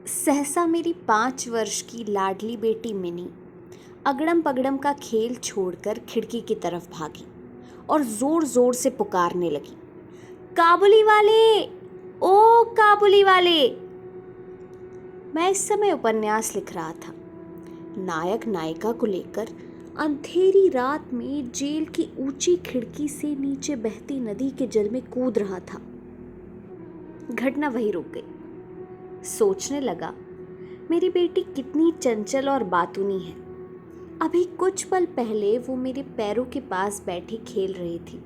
सहसा मेरी 5 वर्ष की लाडली बेटी मिनी अगड़म पगड़म का खेल छोड़कर खिड़की की तरफ भागी और जोर जोर से पुकारने लगी, काबुली वाले, ओ काबुली वाले। मैं इस समय उपन्यास लिख रहा था। नायक नायिका को लेकर अंधेरी रात में जेल की ऊंची खिड़की से नीचे बहती नदी के जल में कूद रहा था। घटना वहीं रुक गई। सोचने लगा, मेरी बेटी कितनी चंचल और बातूनी है। अभी कुछ पल पहले वो मेरे पैरों के पास बैठी खेल रही थी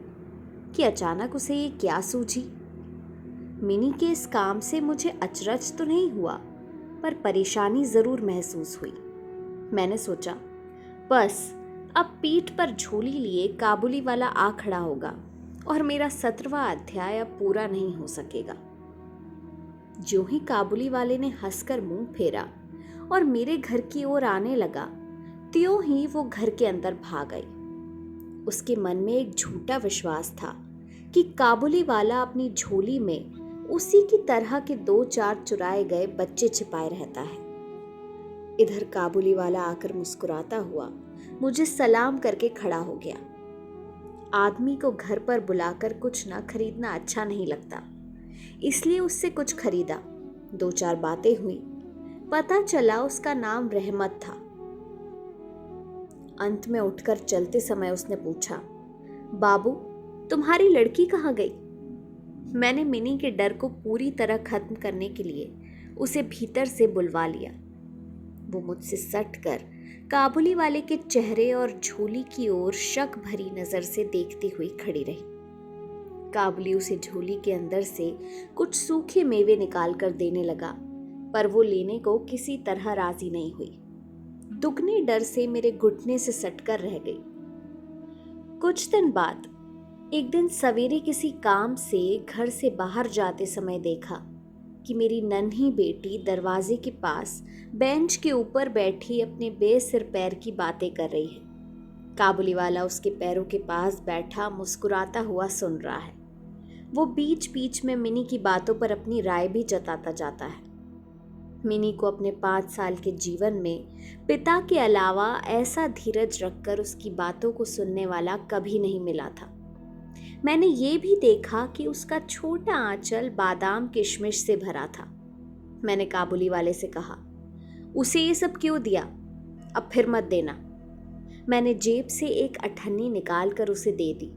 कि अचानक उसे ये क्या सूझी। मिनी के इस काम से मुझे अचरज तो नहीं हुआ, पर परेशानी जरूर महसूस हुई। मैंने सोचा, बस अब पीठ पर झोली लिए काबुली वाला आ खड़ा होगा और मेरा 17वां अध्याय अब पूरा नहीं हो सकेगा। जो ही काबुली वाले ने हंसकर मुंह फेरा और मेरे घर की ओर आने लगा, त्यों ही वो घर के अंदर भाग आई। उसके मन में एक झूठा विश्वास था कि काबुली वाला अपनी झोली में उसी की तरह के 2-4 चुराए गए बच्चे छिपाए रहता है। इधर काबुली वाला आकर मुस्कुराता हुआ मुझे सलाम करके खड़ा हो गया। आदमी को घर पर बुलाकर कुछ न खरीदना अच्छा नहीं लगता, इसलिए उससे कुछ खरीदा। 2-4 बातें हुई, पता चला उसका नाम रहमत था। अंत में उठकर चलते समय उसने पूछा, बाबू, तुम्हारी लड़की कहाँ गई? मैंने मिनी के डर को पूरी तरह खत्म करने के लिए उसे भीतर से बुलवा लिया। वो मुझसे सटकर काबुली वाले के चेहरे और झोली की ओर शक भरी नजर से देखती हुई खड़ी रही। काबुली उसे झोली के अंदर से कुछ सूखे मेवे निकाल कर देने लगा, पर वो लेने को किसी तरह राजी नहीं हुई। दुगने डर से मेरे घुटने से सटकर रह गई। कुछ दिन बाद एक दिन सवेरे किसी काम से घर से बाहर जाते समय देखा कि मेरी नन्ही बेटी दरवाजे के पास बेंच के ऊपर बैठी अपने बेसिर पैर की बातें कर रही है। काबुली वाला उसके पैरों के पास बैठा मुस्कुराता हुआ सुन रहा है। वो बीच बीच में मिनी की बातों पर अपनी राय भी जताता जाता है। मिनी को अपने 5 साल के जीवन में पिता के अलावा ऐसा धीरज रखकर उसकी बातों को सुनने वाला कभी नहीं मिला था। मैंने ये भी देखा कि उसका छोटा आंचल बादाम किशमिश से भरा था। मैंने काबुली वाले से कहा, उसे ये सब क्यों दिया? अब फिर मत देना। मैंने जेब से एक अठन्नी निकाल कर उसे दे दी।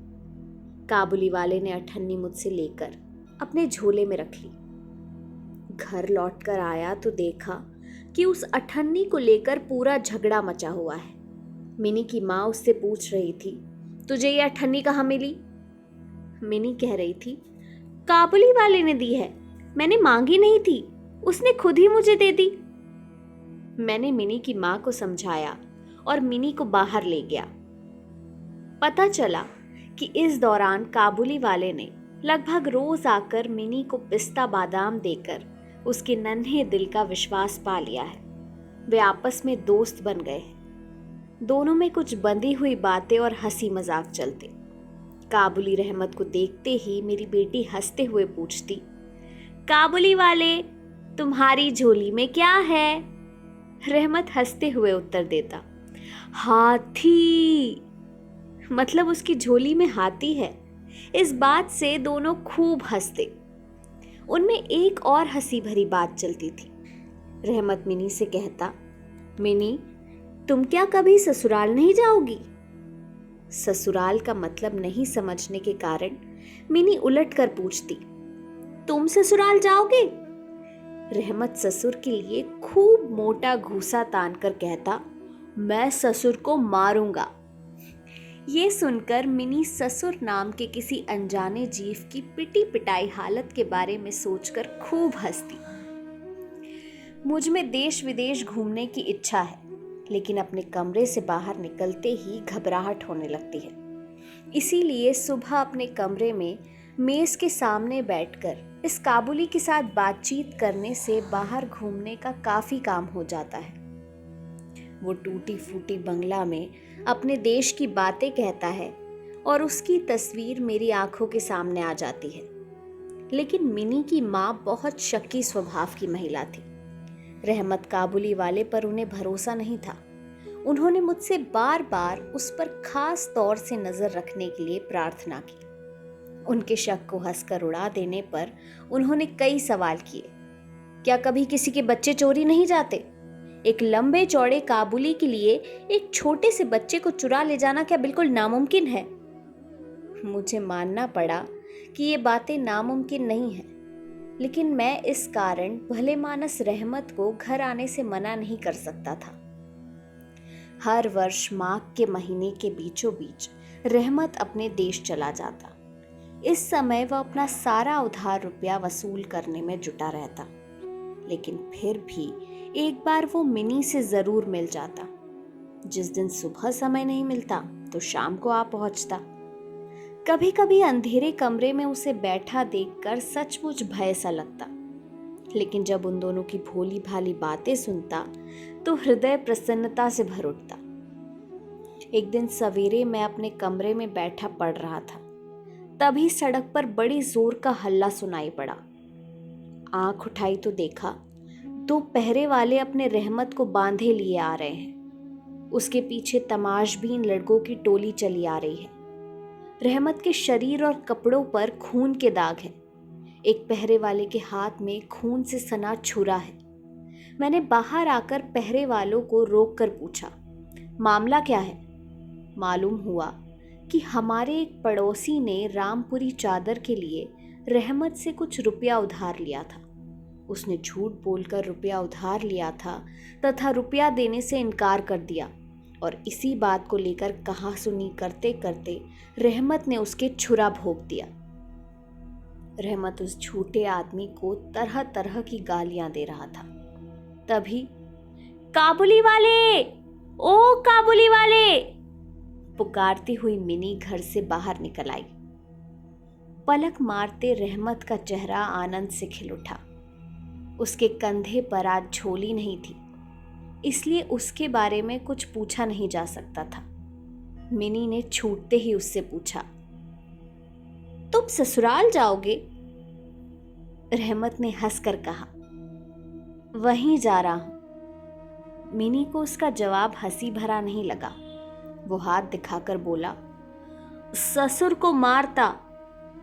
काबुली वाले ने अठन्नी मुझसे लेकर अपने झोले में रख ली। घर लौटकर आया तो देखा कि उस अठन्नी को लेकर पूरा झगड़ा मचा हुआ है। मिनी की माँ उससे पूछ रही थी, तुझे ये अठन्नी कहाँ मिली? मिनी कह रही थी, काबुली वाले ने दी है, मैंने मांगी नहीं थी, उसने खुद ही मुझे दे दी। मैंने मिनी की माँ को समझाया और मिनी को बाहर ले गया। पता चला कि इस दौरान काबुली वाले ने लगभग रोज आकर मिनी को पिस्ता बादाम देकर उसके नन्हे दिल का विश्वास पा लिया है। वे आपस में दोस्त बन गए हैं। दोनों में कुछ बंधी हुई बातें और हंसी मजाक चलते। काबुली रहमत को देखते ही मेरी बेटी हंसते हुए पूछती, काबुली वाले, तुम्हारी झोली में क्या है? रहमत हंसते हुए उत्तर देता, हाथी। मतलब उसकी झोली में हाथी है। इस बात से दोनों खूब हंसते। उनमें एक और हंसी भरी बात चलती थी। रहमत मिनी से कहता, मिनी, तुम क्या कभी ससुराल नहीं जाओगी? ससुराल का मतलब नहीं समझने के कारण मिनी उलट कर पूछती, तुम ससुराल जाओगे? रहमत ससुर के लिए खूब मोटा घूसा तान कर कहता, मैं ससुर को मारूंगा। ये सुनकर मिनी ससुर नाम के किसी अनजाने जीव की पिटी पिटाई हालत के बारे में सोचकर खूब हंसती। मुझ में देश विदेश घूमने की इच्छा है, लेकिन अपने कमरे से बाहर निकलते ही घबराहट होने लगती है। इसीलिए सुबह अपने कमरे में मेज के सामने बैठकर इस काबुली के साथ बातचीत करने से बाहर घूमने का काफी काम हो जाता है। वो टूटी फूटी बंगला में अपने देश की बातें कहता है और उसकी तस्वीर मेरी आंखों के सामने आ जाती है। लेकिन मिनी की माँ बहुत शक्की स्वभाव की महिला थी। रहमत काबुली वाले पर उन्हें भरोसा नहीं था। उन्होंने मुझसे बार बार उस पर खास तौर से नजर रखने के लिए प्रार्थना की। उनके शक को हंसकर उड़ा देने पर उन्होंने कई सवाल किए। क्या कभी किसी के बच्चे चोरी नहीं जाते? एक लंबे चौड़े काबुली के लिए एक छोटे से बच्चे को चुरा ले जाना क्या बिल्कुल नामुमकिन है? मुझे मानना पड़ा कि ये बातें नामुमकिन नहीं हैं, लेकिन मैं इस कारण भले मानस रहमत को घर आने से मना नहीं कर सकता था। हर वर्ष माघ के महीने के बीचों बीच रहमत अपने देश चला जाता। इस समय वह अपना सारा उधार रुपया वसूल करने में जुटा रहता, लेकिन फिर भी एक बार वो मिनी से जरूर मिल जाता। जिस दिन सुबह समय नहीं मिलता तो शाम को आ पहुंचता। कभी कभी अंधेरे कमरे में उसे बैठा देखकर सचमुच भय सा लगता, लेकिन जब उन दोनों की भोली भाली बातें सुनता तो हृदय प्रसन्नता से भर उठता। एक दिन सवेरे मैं अपने कमरे में बैठा पढ़ रहा था, तभी सड़क पर बड़ी जोर का हल्ला सुनाई पड़ा। आंख उठाई तो देखा दो पहरे वाले अपने रहमत को बांधे लिए आ रहे हैं। उसके पीछे तमाशबीन लड़कों की टोली चली आ रही है। रहमत के शरीर और कपड़ों पर खून के दाग हैं। एक पहरे वाले के हाथ में खून से सना छुरा है। मैंने बाहर आकर पहरे वालों को रोककर पूछा, मामला क्या है? मालूम हुआ कि हमारे एक पड़ोसी ने रामपुरी चादर के लिए रहमत से कुछ रुपया उधार लिया था। उसने झूठ बोलकर रुपया उधार लिया था तथा रुपया देने से इनकार कर दिया, और इसी बात को लेकर कहासुनी करते करते रहमत ने उसके छुरा भोंक दिया। रहमत उस झूठे आदमी को तरह तरह की गालियां दे रहा था। तभी काबुली वाले, ओ काबुली वाले, पुकारती हुई मिनी घर से बाहर निकल आई। पलक मारते रहमत का चेहरा आनंद से खिल उठा। उसके कंधे पर आज झोली नहीं थी, इसलिए उसके बारे में कुछ पूछा नहीं जा सकता था। मिनी ने छूटते ही उससे पूछा, तुम ससुराल जाओगे? रहमत ने हंसकर कहा, वहीं जा रहा हूं। मिनी को उसका जवाब हंसी भरा नहीं लगा। वो हाथ दिखाकर बोला, ससुर को मारता,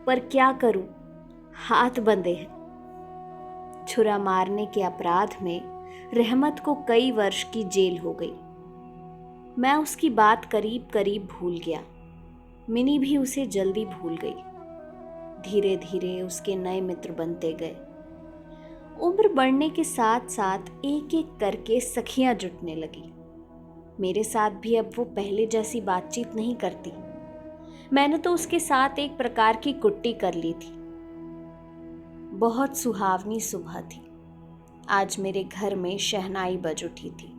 पर क्या करूं, हाथ बंधे हैं। छुरा मारने के अपराध में रहमत को कई वर्ष की जेल हो गई। मैं उसकी बात करीब करीब भूल गया। मिनी भी उसे जल्दी भूल गई। धीरे धीरे उसके नए मित्र बनते गए। उम्र बढ़ने के साथ साथ एक एक करके सखियां जुटने लगी। मेरे साथ भी अब वो पहले जैसी बातचीत नहीं करती। मैंने तो उसके साथ एक प्रकार की कुट्टी कर ली थी। बहुत सुहावनी सुबह थी। आज मेरे घर में शहनाई बज उठी थी।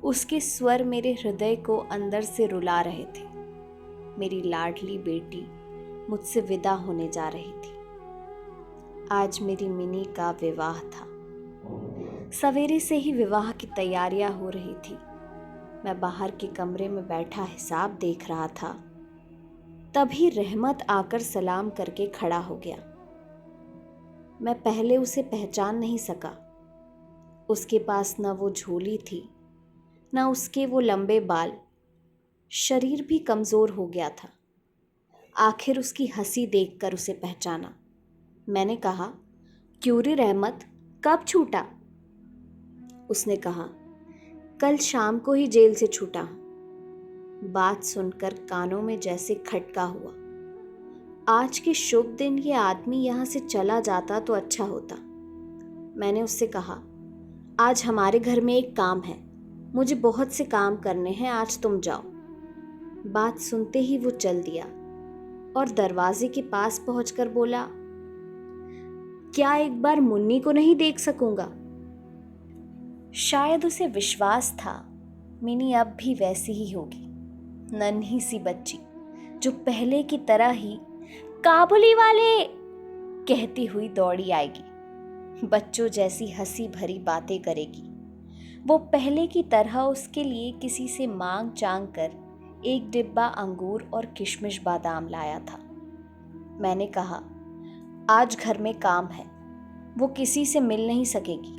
उसके स्वर मेरे हृदय को अंदर से रुला रहे थे। मेरी लाडली बेटी मुझसे विदा होने जा रही थी। आज मेरी मिनी का विवाह था। सवेरे से ही विवाह की तैयारियां हो रही थी। मैं बाहर के कमरे में बैठा हिसाब देख रहा था। तभी रहमत आकर सलाम करके खड़ा हो गया। मैं पहले उसे पहचान नहीं सका। उसके पास न वो झोली थी, न उसके वो लंबे बाल। शरीर भी कमजोर हो गया था। आखिर उसकी हंसी देखकर उसे पहचाना। मैंने कहा, क्यों रे रहमत, कब छूटा? उसने कहा, कल शाम को ही जेल से छूटा हूं। बात सुनकर कानों में जैसे खटका हुआ। आज के शुभ दिन ये आदमी यहाँ से चला जाता तो अच्छा होता। मैंने उससे कहा, आज हमारे घर में एक काम है, मुझे बहुत से काम करने हैं, आज तुम जाओ। बात सुनते ही वो चल दिया और दरवाजे के पास पहुंचकर बोला, क्या एक बार मुन्नी को नहीं देख सकूंगा? शायद उसे विश्वास था मिनी अब भी वैसी ही होगी, नन्ही सी बच्ची जो पहले की तरह ही काबुली वाले कहती हुई दौड़ी आएगी, बच्चों जैसी हंसी भरी बातें करेगी। वो पहले की तरह उसके लिए किसी से मांग चांग कर एक डिब्बा अंगूर और किशमिश बादाम लाया था। मैंने कहा, आज घर में काम है, वो किसी से मिल नहीं सकेगी।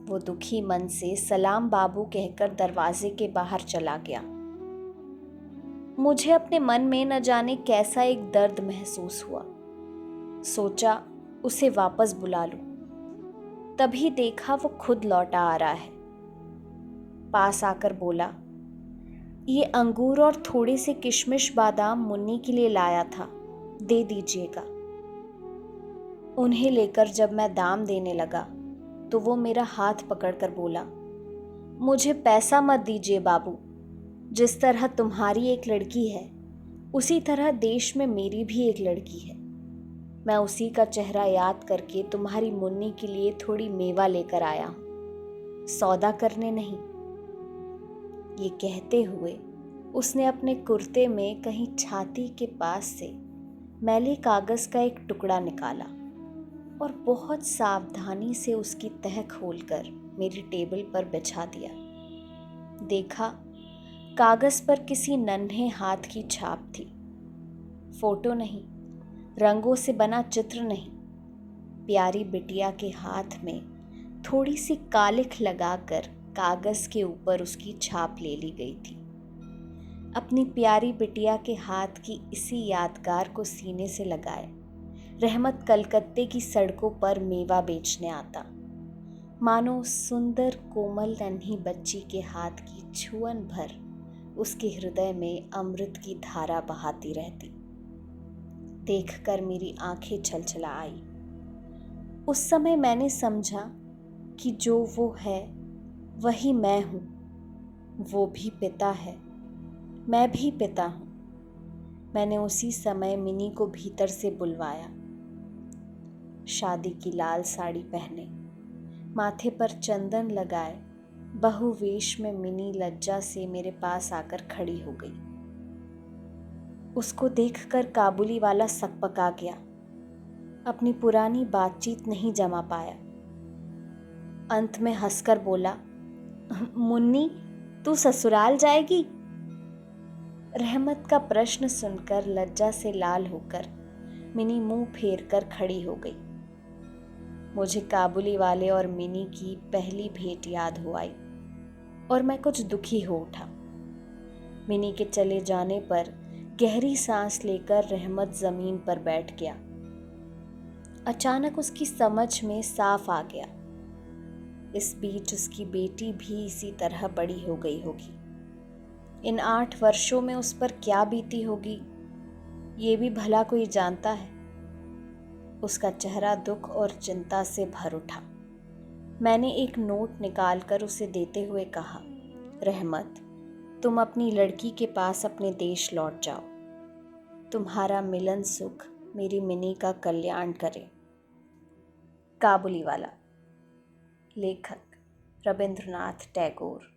वो दुखी मन से सलाम बाबू कहकर दरवाजे के बाहर चला गया। मुझे अपने मन में न जाने कैसा एक दर्द महसूस हुआ। सोचा उसे वापस बुला लूं, तभी देखा वो खुद लौटा आ रहा है। पास आकर बोला, ये अंगूर और थोड़े से किशमिश बादाम मुन्नी के लिए लाया था, दे दीजिएगा। उन्हें लेकर जब मैं दाम देने लगा तो वो मेरा हाथ पकड़कर बोला, मुझे पैसा मत दीजिए बाबू, जिस तरह तुम्हारी एक लड़की है उसी तरह देश में मेरी भी एक लड़की है। मैं उसी का चेहरा याद करके तुम्हारी मुन्नी के लिए थोड़ी मेवा लेकर आया हूं, सौदा करने नहीं। ये कहते हुए उसने अपने कुर्ते में कहीं छाती के पास से मैले कागज का एक टुकड़ा निकाला और बहुत सावधानी से उसकी तह खोलकर मेरी टेबल पर बिछा दिया। देखा, कागज पर किसी नन्हे हाथ की छाप थी। फोटो नहीं, रंगों से बना चित्र नहीं, प्यारी बिटिया के हाथ में थोड़ी सी कालिख लगाकर कागज के ऊपर उसकी छाप ले ली गई थी। अपनी प्यारी बिटिया के हाथ की इसी यादगार को सीने से लगाए रहमत कलकत्ते की सड़कों पर मेवा बेचने आता, मानो सुंदर कोमल नन्ही बच्ची के हाथ की छुअन भर उसके हृदय में अमृत की धारा बहाती रहती। देखकर मेरी आंखें छलछला आई। उस समय मैंने समझा कि जो वो है वही मैं हूँ। वो भी पिता है, मैं भी पिता हूँ। मैंने उसी समय मिनी को भीतर से बुलवाया। शादी की लाल साड़ी पहने, माथे पर चंदन लगाए बहु वेश में मिनी लज्जा से मेरे पास आकर खड़ी हो गई। उसको देखकर काबुली वाला सकपका गया। अपनी पुरानी बातचीत नहीं जमा पाया। अंत में हंसकर बोला, मुन्नी तू ससुराल जाएगी? रहमत का प्रश्न सुनकर लज्जा से लाल होकर मिनी मुंह फेर कर खड़ी हो गई। मुझे काबुली वाले और मिनी की पहली भेंट याद हो आई और मैं कुछ दुखी हो उठा। मिनी के चले जाने पर गहरी सांस लेकर रहमत जमीन पर बैठ गया। अचानक उसकी समझ में साफ आ गया, इस बीच उसकी बेटी भी इसी तरह बड़ी हो गई होगी। इन 8 वर्षों में उस पर क्या बीती होगी, ये भी भला कोई जानता है। उसका चेहरा दुख और चिंता से भर उठा। मैंने एक नोट निकालकर उसे देते हुए कहा, रहमत, तुम अपनी लड़की के पास अपने देश लौट जाओ। तुम्हारा मिलन सुख मेरी मिनी का कल्याण करे। काबुली वाला। लेखक रविंद्रनाथ टैगोर।